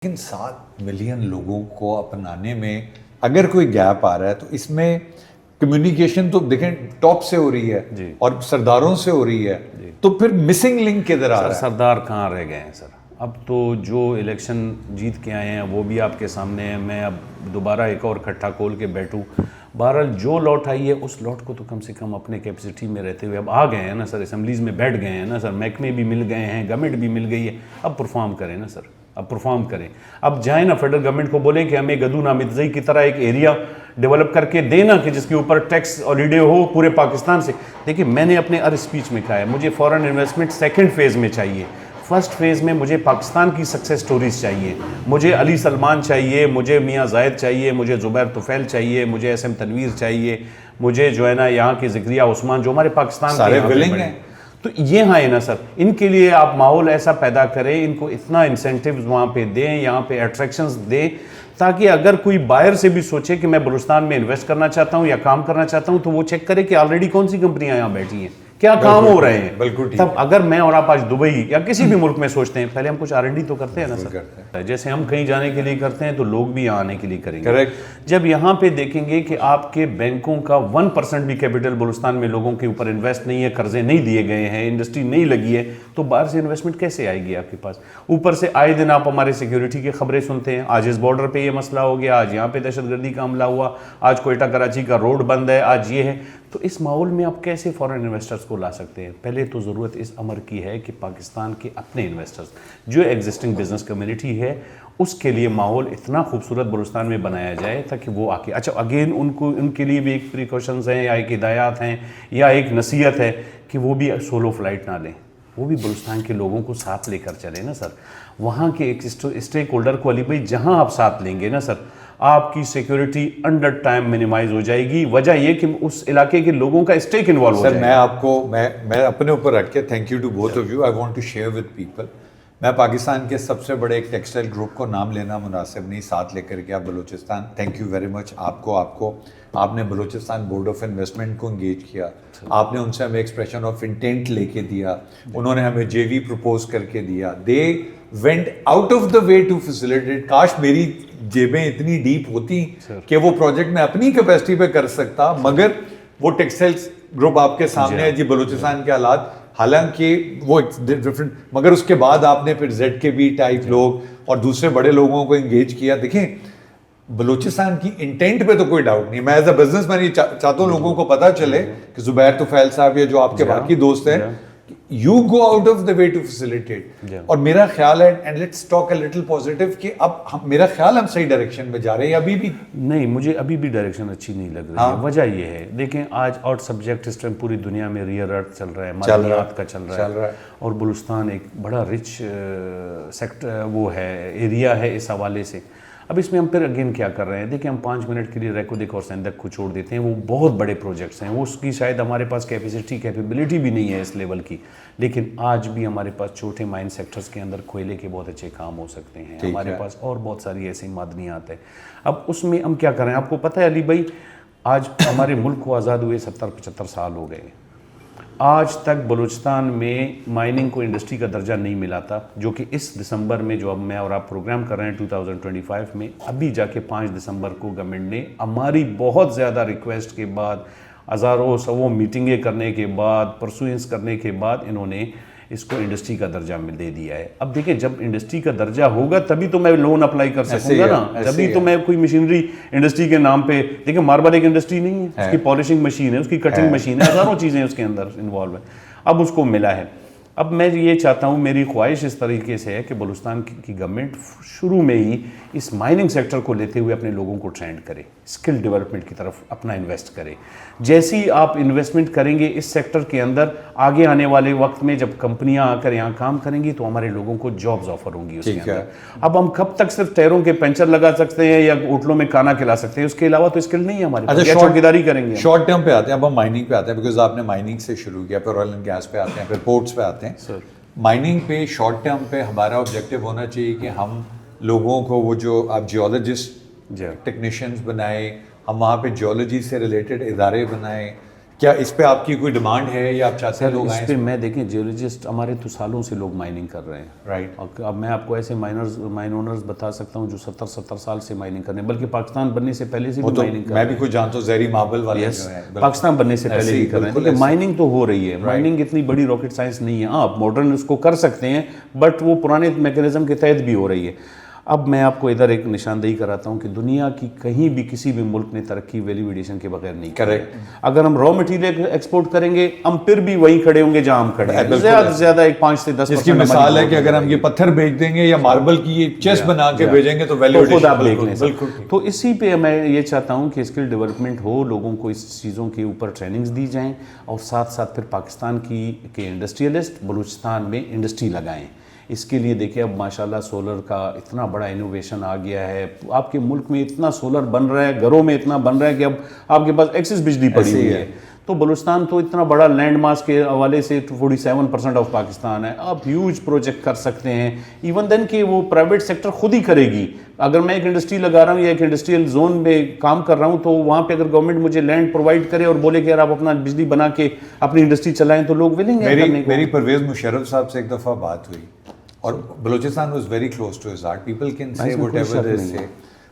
لیکن 7 ملین لوگوں کو اپنانے میں اگر کوئی گیپ آ رہا ہے تو اس میں کمیونیکیشن تو دیکھیں ٹاپ سے ہو رہی ہے اور سرداروں سے ہو رہی ہے، تو پھر مسنگ لنک کدھر آ رہا ہے؟ سردار کہاں رہ گئے ہیں سر؟ اب تو جو الیکشن جیت کے آئے ہیں وہ بھی آپ کے سامنے ہیں. میں اب دوبارہ ایک اور کھٹا کھول کے بیٹھوں. بہرحال جو لوٹ آئی ہے اس لوٹ کو تو کم سے کم اپنے کیپیسٹی میں رہتے ہوئے اب آ گئے ہیں نا سر، اسمبلیز میں بیٹھ گئے ہیں نا سر، محکمے بھی مل گئے ہیں، گورنمنٹ بھی مل گئی ہے. اب پرفارم کریں نا سر، اب پرفارم کریں. اب جائیں نا فیڈرل گورنمنٹ کو بولیں کہ ہمیں گدو نامزدگی کی طرح ایک ایریا ڈیولپ کر کے دینا کہ جس کے اوپر ٹیکس ہالیڈے ہو پورے پاکستان سے. دیکھیں میں نے اپنے ہر اسپیچ میں کہا ہے مجھے فورن انویسٹمنٹ سیکنڈ فیز میں چاہیے. فرسٹ فیز میں مجھے پاکستان کی سکسیس سٹوریز چاہیے، مجھے علی سلمان چاہیے، مجھے میاں زاہد چاہیے، مجھے زبیر طفیل چاہیے، مجھے ایس ایم تنویر چاہیے، مجھے جو ہے نا یہاں کے ذکریہ عثمان جو ہمارے پاکستان کے سارے ولنگ ہیں. تو یہ ہاں ہے نا سر، ان کے لیے آپ ماحول ایسا پیدا کریں، ان کو اتنا انسینٹیوز وہاں پہ دیں، یہاں پہ اٹریکشنز دیں تاکہ اگر کوئی بائر سے بھی سوچے کہ میں بلوچستان میں انویسٹ کرنا چاہتا ہوں یا کام کرنا چاہتا ہوں تو وہ چیک کرے کہ آلریڈی کون سی کمپنیاں یہاں بیٹھی ہیں، کیا کام ہو رہے ہیں. تب اگر میں اور آپ آج دبئی یا کسی بھی ملک میں سوچتے ہیں پہلے ہم کچھ R&D تو کرتے ہیں نا سر. جیسے ہم کہیں جانے کے لیے کرتے ہیں تو لوگ بھی یہاں آنے کے لیے کریں گے. جب یہاں پہ دیکھیں گے کہ آپ کے بینکوں کا 1% بھی کیپٹل بلوچستان میں لوگوں کے اوپر انویسٹ نہیں ہے، قرضے نہیں دیے گئے ہیں، انڈسٹری نہیں لگی ہے، تو باہر سے انویسٹمنٹ کیسے آئے گی آپ کے پاس؟ اوپر سے آئے دن آپ ہمارے سیکیورٹی کی خبریں سنتے ہیں. آج اس بارڈر پہ یہ مسئلہ ہو گیا، آج یہاں پہ دہشت گردی کا حملہ ہوا، آج کوئٹہ کراچی کا روڈ بند ہے، آج یہ ہے. تو اس ماحول میں آپ کیسے فورن انویسٹرز کو لا سکتے ہیں؟ پہلے تو ضرورت اس امر کی ہے کہ پاکستان کے اپنے انویسٹرز جو ایگزسٹنگ بزنس کمیونٹی ہے اس کے لیے ماحول اتنا خوبصورت بلوچستان میں بنایا جائے تاکہ وہ آ کے اچھا اگین ان کے لیے بھی ایک پریکاشنز ہیں یا ایک ہدایات ہیں یا ایک نصیحت ہے کہ وہ بھی سولو فلائٹ نہ لیں، وہ بھی بلوچستان کے لوگوں کو ساتھ لے کر چلیں نا سر. وہاں کے ایک اسٹیک ہولڈر کو علی بھائی جہاں آپ ساتھ لیں گے نا سر آپ کی سیکیورٹی انڈر ٹائم منیمائز ہو جائے گی. وجہ یہ کہ اس علاقے کے لوگوں کا اسٹیک انوالو ہو جائے گا. سر میں آپ کو میں اپنے اوپر رکھ کے thank you to both of you. I want to share with people. میں پاکستان کے سب سے بڑے ایک ٹیکسٹائل گروپ کو نام لینا مناسب نہیں، ساتھ لے کر گیا Balochistan. Thank you very much آپ نے بلوچستان بورڈ آف انویسٹمنٹ کو انگیج کیا، آپ نے ان سے ہمیں ایکسپریشن آف انٹینٹ لے کے دیا، انہوں نے ہمیں JV پروپوز کر کے دیا. They went out of the way to facilitate. کاش میری جیبیں اتنی ڈیپ ہوتی کہ وہ پروجیکٹ میں اپنی کیپیسٹی پہ کر سکتا، مگر وہ ٹیکسٹائل گروپ آپ کے سامنے ہے جی بلوچستان کے حالات، حالانکہ وہ ڈفرینٹ، مگر اس کے بعد آپ نے پھر ZKB ٹائپ لوگ اور دوسرے بڑے لوگوں کو انگیج کیا. دیکھیں بلوچستان کی انٹینٹ پہ تو کوئی ڈاؤٹ نہیں. میں ایز اے بزنس مین یہ چاہتا ہوں لوگوں کو پتہ چلے کہ زبیر طفیل صاحب یا جو آپ کے باقی دوست ہیں you go out of the way to facilitate. اور میرا خیال ہے and let's talk a little positive کہ اب میرا خیال ہم صحیح ڈائریکشن میں جا رہے ہیں. ابھی بھی نہیں، مجھے ابھی بھی ڈائریکشن اچھی نہیں لگ رہی ہے. وجہ یہ ہے دیکھیں آج آؤٹ سبجیکٹ اس ٹائم پوری دنیا میں ریئر ارتھ چل رہا ہے، معدنیات کا چل رہا ہے، اور بلوچستان ایک بڑا رچ سیکٹر وہ ہے ایریا ہے اس حوالے سے. اب اس میں ہم پھر اگین کیا کر رہے ہیں؟ دیکھیں ہم 5 منٹ کے لیے ریکو دیکھ اور سندک کو چھوڑ دیتے ہیں، وہ بہت بڑے پروجیکٹس ہیں، وہ اس کی شاید ہمارے پاس کیپیبلٹی بھی نہیں ہے اس لیول کی، لیکن آج بھی ہمارے پاس چھوٹے مائن سیکٹرز کے اندر کوئلے کے بہت اچھے کام ہو سکتے ہیں. ہمارے پاس اور بہت ساری ایسی معدنیات ہیں. اب اس میں ہم کیا کر رہے ہیں؟ آپ کو پتہ ہے علی بھائی آج ہمارے ملک کو آزاد ہوئے 70-75 سال ہو گئے. آج تک بلوچستان میں مائننگ کو انڈسٹری کا درجہ نہیں ملا تھا، جو کہ اس دسمبر میں جو اب میں اور آپ پروگرام کر رہے ہیں 2025 میں، ابھی جا کے 5 دسمبر کو گورنمنٹ نے ہماری بہت زیادہ ریکویسٹ کے بعد، ہزاروں سووں میٹنگیں کرنے کے بعد، پرسوئنس کرنے کے بعد انہوں نے اس کو انڈسٹری کا درجہ دے دیا ہے. اب دیکھیں جب انڈسٹری کا درجہ ہوگا تبھی تو میں لون اپلائی کر سکوں گا نا، تبھی تو میں کوئی مشینری انڈسٹری کے نام پہ. دیکھیں ماربل ایک انڈسٹری نہیں ہے، اس کی پالشنگ مشین ہے، اس کی کٹنگ مشین ہے، ہزاروں چیزیں اس کے اندر انوالو ہیں. اب اس کو ملا ہے. اب میں یہ چاہتا ہوں، میری خواہش اس طریقے سے ہے کہ بلوچستان کی گورنمنٹ شروع میں ہی اس مائننگ سیکٹر کو لیتے ہوئے اپنے لوگوں کو ٹرینڈ کرے، اسکل ڈیولپمنٹ کی طرف اپنا انویسٹ کرے. جیسے ہی آپ انویسٹمنٹ کریں گے اس سیکٹر کے اندر، آگے آنے والے وقت میں جب کمپنیاں آ کر یہاں کام کریں گی تو ہمارے لوگوں کو جابز آفر ہوں گی اس کے اندر. اب ہم کب تک صرف ٹائروں کے پنچر لگا سکتے ہیں یا ہوٹلوں میں کھانا کھلا سکتے ہیں؟ اس کے علاوہ تو اسکل نہیں ہے ہمارے پاس. چوکیداری کریں گے. شارٹ ٹرم پہ آتے ہیں. اب ہم مائننگ پہ آتے ہیں بیکاز آپ نے مائننگ سے شروع کیا، پھر آئل اینڈ گیس پہ آتے ہیں، پھر پورٹس پہ آتے ہیں. مائننگ پہ شارٹ ٹرم پہ ہمارا آبجیکٹیو ہونا چاہیے کہ ہم لوگوں کو وہ جو آپ جیولوجسٹ ٹیکنیشینز بنائیں، ہم وہاں پہ جیولوجی سے ریلیٹڈ ادارے بنائیں کیا اس پہ آپ کی کوئی ڈیمانڈ ہے یا آپ چاہتے ہیں لوگ اس آئیں؟ پہ میں دیکھیں جیولوجسٹ ہمارے تو سالوں سے لوگ مائننگ کر رہے ہیں رائٹ. اور اب میں آپ کو ایسے مائن اونرز بتا سکتا ہوں جو 70 سال سے مائننگ کر رہے ہیں، بلکہ پاکستان بننے سے پہلے سے بھی مائننگ کر رہے میں ہیں. بھی کچھ جانتا ہوں زہری ماربل والے جو ہیں پاکستان بننے سے پہلے بھی کر رہے ہیں. لیکن مائننگ تو ہو رہی ہے. مائننگ اتنی بڑی راکٹ سائنس نہیں ہے. ہاں آپ ماڈرن اس کو کر سکتے ہیں بٹ وہ پرانے میکینزم کے تحت بھی ہو رہی ہے. اب میں آپ کو ادھر ایک نشاندہی کراتا ہوں کہ دنیا کی کہیں بھی کسی بھی ملک نے ترقی ویلیو ایڈیشن کے بغیر نہیں کی. اگر ہم را مٹیریل ایکسپورٹ کریں گے ہم پھر بھی وہیں کھڑے ہوں گے جہاں ہم کھڑے ہیں. زیادہ سے زیادہ ایک 5 سے 10%. اس کی مثال ہے کہ اگر ہم یہ پتھر بیچ دیں گے یا ماربل کی یہ چیسٹ بنا کے بھیجیں گے تو ویلیو خود آپ دیکھ لیں. تو اسی پہ میں یہ چاہتا ہوں کہ اسکل ڈیولپمنٹ ہو، لوگوں کو اس چیزوں کے اوپر ٹریننگز دی جائیں اور ساتھ ساتھ پھر پاکستان کی کے انڈسٹریلسٹ بلوچستان میں انڈسٹری لگائیں. اس کے لیے دیکھیں اب ماشاءاللہ سولر کا اتنا بڑا انوویشن آ گیا ہے. آپ کے ملک میں اتنا سولر بن رہا ہے، گھروں میں اتنا بن رہا ہے کہ اب آپ کے پاس ایکسس بجلی پڑی ہوئی ہے. تو بلوچستان تو اتنا بڑا لینڈ ماس کے حوالے سے 47% آف پاکستان ہے. آپ ہیوج پروجیکٹ کر سکتے ہیں ایون دین کہ وہ پرائیویٹ سیکٹر خود ہی کرے گی. اگر میں ایک انڈسٹری لگا رہا ہوں یا ایک انڈسٹریل زون میں کام کر رہا ہوں تو وہاں پہ اگر گورنمنٹ مجھے لینڈ پرووائڈ کرے اور بولے کہ یار آپ اپنا بجلی بنا کے اپنی انڈسٹری چلائیں تو لوگ ولنگ ہیں کرنے کو. میری پرویز مشرف صاحب سے ایک دفعہ بات ہوئی اور Balochistan was very close to his heart. People can say whatever they say.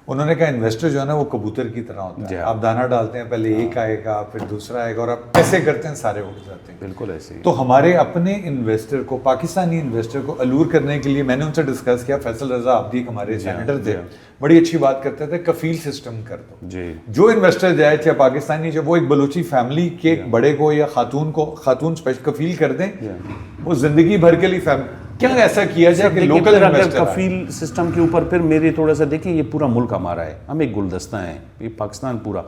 انہوں نے کہا انویسٹر جو ہے نا وہ کبوتر کی طرح ہوتا ہے. آپ دانہ ڈالتے ہیں، پہلے ایک آئے گا پھر دوسرا آئے گا اور آپ ایسے کرتے ہیں سارے اڑ جاتے ہیں. بالکل ایسے ہی. تو ہمارے اپنے انویسٹر کو، پاکستانی انویسٹر کو الور کرنے کے لیے میں نے ان سے ڈسکس کیا. فیصل رضا عابدی ہمارے سینیٹر تھے، بڑی اچھی بات کرتے تھے، کفیل سسٹم کر دو. جو انویسٹر جائے چاہے پاکستانی جب وہ ایک بلوچی فیملی کے ایک بڑے کو یا خاتون کفیل کر دیں، وہ زندگی بھر کے لیے کیا ایسا کیا جائے کہ لوکل انویسٹر کفیل سسٹم کے اوپر پھر میرے تھوڑا سا دیکھیں یہ پورا ملک ہمارا ہے، ہم ایک گلدستہ ہیں، یہ پاکستان پورا.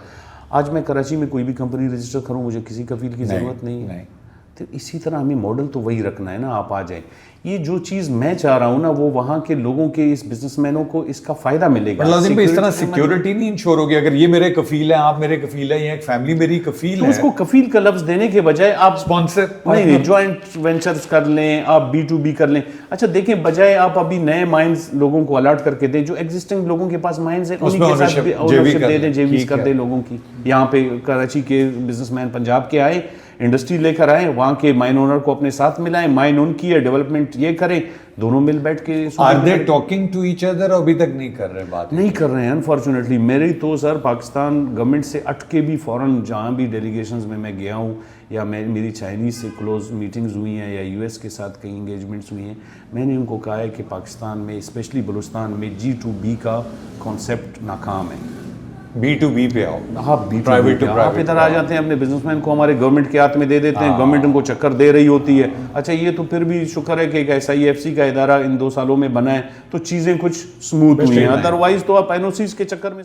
آج میں کراچی میں کوئی بھی کمپنی رجسٹر کروں مجھے کسی کفیل کی ضرورت نہیں ہے. تو اسی طرح ہمیں ماڈل تو وہی رکھنا ہے نا. آپ آ جائیں. یہ جو چیز میں چاہ رہا ہوں نا وہ وہاں کے لوگوں کے اس بزنس مینوں کو اس کا فائدہ ملے گا. لازم اس طرح سیکیورٹی نہیں انشور ہوگی. اگر یہ میرے کفیل ہیں، آپ میرے کفیل ہیں، یہ ایک فیملی میری کفیل ہے، اس کو کفیل کا لفظ دینے کے بجائے آپ اسپانسر نہیں جوائنٹ وینچرز کر لیں، آپ B2B کر لیں. اچھا دیکھیں بجائے آپ ابھی نئے مائنز لوگوں کو الاٹ کر کے دیں، جو ایگزسٹنگ لوگوں کے پاس مائنز ہیں انہیں کے ساتھ اونرشپ دے دیں، JVs کر دیں لوگوں کی. یہاں پہ کراچی کے بزنس مین پنجاب کے آئے، انڈسٹری لے کر آئیں، وہاں کے مائن اونر کو اپنے ساتھ ملائیں، مائن ان کی ہے ڈیولپمنٹ یہ کریں، دونوں مل بیٹھ کے. Are they talking to each other؟ ابھی تک نہیں کر رہے بات. نہیں کر رہے ہیں انفارچونیٹلی. میری تو سر پاکستان گورنمنٹ سے اٹھ کے بھی فوراً جہاں بھی ڈیلیگیشنز میں گیا ہوں یا میری چائنیز سے کلوز میٹنگز ہوئی ہیں یا US کے ساتھ کئی انگیجمنٹس ہوئی ہیں، میں نے ان کو کہا ہے کہ پاکستان میں اسپیشلی بلوچستان میں G2B کا کانسیپٹ ناکام ہے. B2B پہ آؤ. آپ آپ ادھر آ جاتے ہیں اپنے بزنس مین کو ہمارے گورنمنٹ کے ہاتھ میں دے دیتے ہیں، گورنمنٹ ان کو چکر دے رہی ہوتی ہے. اچھا یہ تو پھر بھی شکر ہے کہ ایک SIFC کا ادارہ ان 2 سالوں میں بنا ہے تو چیزیں کچھ سموتھ ہوئی ہیں. ادروائز تو آپ NOCs کے چکر میں